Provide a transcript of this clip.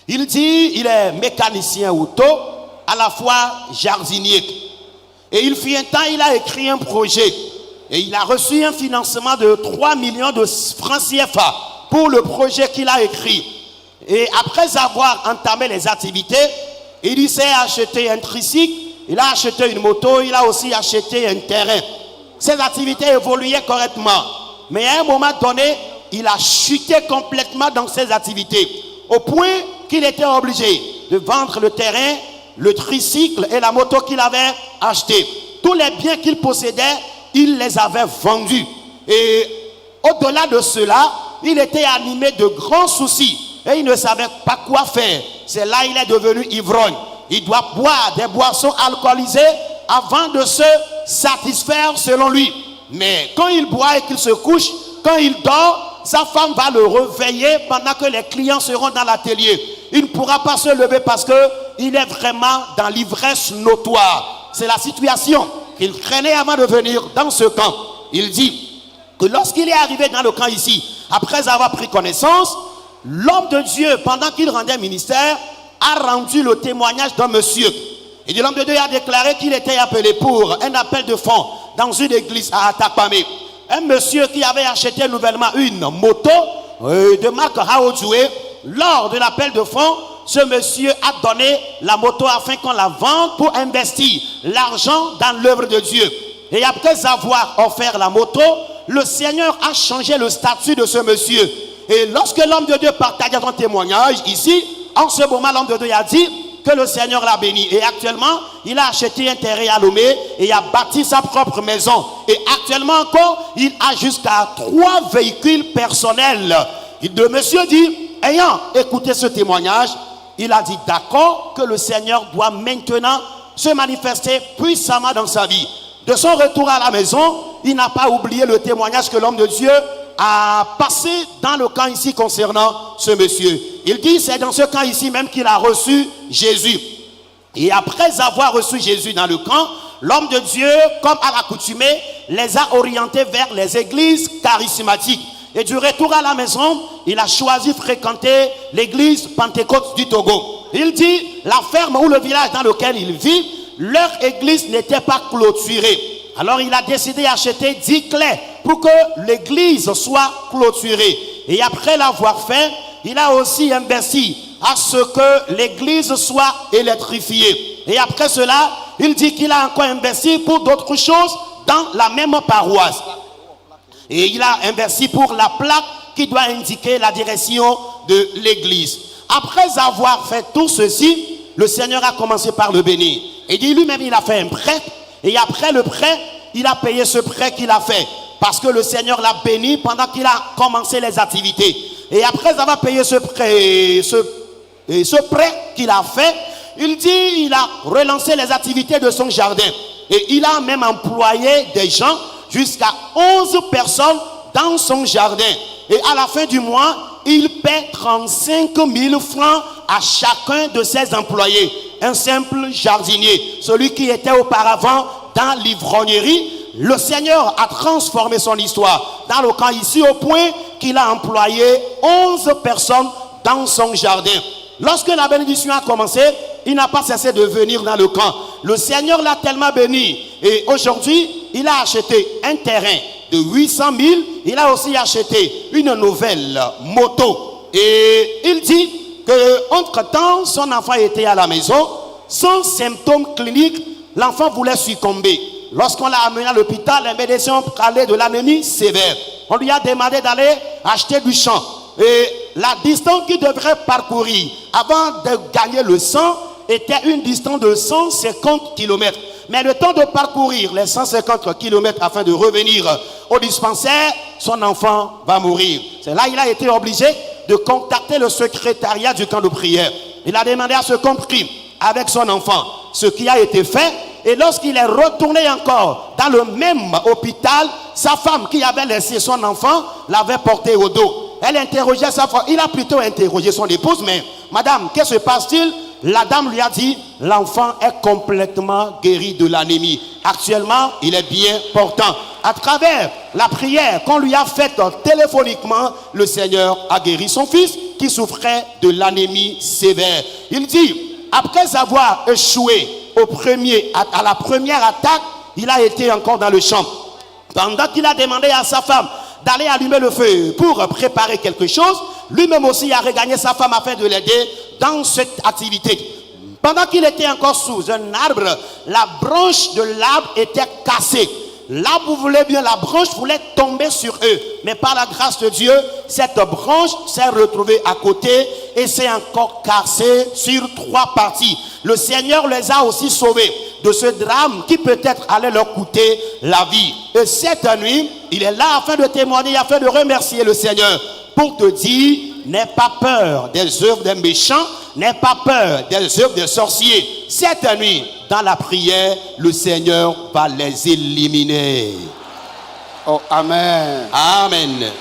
Il dit, il est mécanicien auto, à la fois jardinier. Et il fut un temps, il a écrit un projet. Et il a reçu un financement de 3 millions de francs CFA pour le projet qu'il a écrit. Et après avoir entamé les activités, il s'est acheté un tricycle, il a acheté une moto, il a aussi acheté un terrain. Ses activités évoluaient correctement. Mais à un moment donné, il a chuté complètement dans ses activités. Au point qu'il était obligé de vendre le terrain, le tricycle et la moto qu'il avait acheté. Tous les biens qu'il possédait, il les avait vendus. Et au-delà de cela, il était animé de grands soucis. Et il ne savait pas quoi faire. C'est là qu'il est devenu ivrogne. Il doit boire des boissons alcoolisées avant de se satisfaire selon lui. Mais quand il boit et qu'il se couche, quand il dort, sa femme va le réveiller pendant que les clients seront dans l'atelier. Il ne pourra pas se lever parce qu'il est vraiment dans l'ivresse notoire. C'est la situation qu'il craignait avant de venir dans ce camp. Il dit que lorsqu'il est arrivé dans le camp ici, après avoir pris connaissance, l'homme de Dieu, pendant qu'il rendait ministère, a rendu le témoignage d'un monsieur. Et l'homme de Dieu a déclaré qu'il était appelé pour un appel de fonds dans une église à Atakpamé. Un monsieur qui avait acheté nouvellement une moto de marque Haojue, lors de l'appel de fonds, ce monsieur a donné la moto afin qu'on la vende pour investir l'argent dans l'œuvre de Dieu. Et après avoir offert la moto, le Seigneur a changé le statut de ce monsieur. Et lorsque l'homme de Dieu partageait son témoignage ici, en ce moment, l'homme de Dieu a dit que le Seigneur l'a béni. Et actuellement, il a acheté un terrain à Lomé et a bâti sa propre maison. Et actuellement encore, il a jusqu'à 3 véhicules personnels. Le monsieur dit, ayant écouté ce témoignage, il a dit d'accord que le Seigneur doit maintenant se manifester puissamment dans sa vie. De son retour à la maison, il n'a pas oublié le témoignage que l'homme de Dieu a passé dans le camp ici concernant ce monsieur. Il dit c'est dans ce camp ici même qu'il a reçu Jésus. Et après avoir reçu Jésus dans le camp, l'homme de Dieu, comme à l'accoutumée, les a orientés vers les églises charismatiques. Et du retour à la maison, il a choisi de fréquenter l'église Pentecôte du Togo. Il dit, la ferme ou le village dans lequel il vit, leur église n'était pas clôturée. Alors il a décidé d'acheter 10 clés pour que l'église soit clôturée. Et après l'avoir fait, il a aussi investi à ce que l'église soit électrifiée. Et après cela, il dit qu'il a encore investi pour d'autres choses dans la même paroisse. Et il a investi pour la plaque qui doit indiquer la direction de l'église. Après avoir fait tout ceci, le Seigneur a commencé par le bénir. Et dit lui-même, il a fait un prêt. Et après le prêt, il a payé ce prêt qu'il a fait. Parce que le Seigneur l'a béni pendant qu'il a commencé les activités. Et après avoir payé ce prêt qu'il a fait, il dit, il a relancé les activités de son jardin. Et il a même employé des gens, jusqu'à 11 personnes dans son jardin. Et à la fin du mois, il paie 35 000 francs à chacun de ses employés. Un simple jardinier, celui qui était auparavant dans l'ivrognerie. Le Seigneur a transformé son histoire dans le camp ici au point qu'il a employé 11 personnes dans son jardin. Lorsque la bénédiction a commencé, il n'a pas cessé de venir dans le camp. Le Seigneur l'a tellement béni. Et aujourd'hui, il a acheté un terrain de 800 000. Il a aussi acheté une nouvelle moto. Et il dit qu'entre-temps, son enfant était à la maison. Sans symptômes cliniques, l'enfant voulait succomber. Lorsqu'on l'a amené à l'hôpital, les médecins ont parlé de l'anémie sévère. On lui a demandé d'aller acheter du sang. Et la distance qu'il devrait parcourir avant de gagner le sang était une distance de 150 km. Mais le temps de parcourir les 150 km afin de revenir au dispensaire, son enfant va mourir. C'est là qu'il a été obligé de contacter le secrétariat du camp de prière. Il a demandé à ce qu'on prie avec son enfant, ce qui a été fait. Et lorsqu'il est retourné encore dans le même hôpital, sa femme qui avait laissé son enfant l'avait porté au dos. Elle interrogeait sa femme. Il a plutôt interrogé son épouse, mais madame, qu'est-ce qui se passe-t-il? La dame lui a dit, l'enfant est complètement guéri de l'anémie. Actuellement, il est bien portant. À travers la prière qu'on lui a faite téléphoniquement, le Seigneur a guéri son fils qui souffrait de l'anémie sévère. Il dit, après avoir échoué à la première attaque, il a été encore dans le champ. Pendant qu'il a demandé à sa femme d'aller allumer le feu pour préparer quelque chose, lui-même aussi a regagné sa femme afin de l'aider dans cette activité. Pendant qu'il était encore sous un arbre, la branche de l'arbre était cassée. L'arbre la branche voulait tomber sur eux. Mais par la grâce de Dieu, cette branche s'est retrouvée à côté et s'est encore cassée sur 3 parties. Le Seigneur les a aussi sauvés de ce drame qui peut-être allait leur coûter la vie. Et cette nuit, il est là afin de témoigner, afin de remercier le Seigneur pour te dire, n'aie pas peur des œuvres des méchants, n'aie pas peur des œuvres des sorciers. Cette nuit, dans la prière, le Seigneur va les éliminer. Oh, amen. Amen.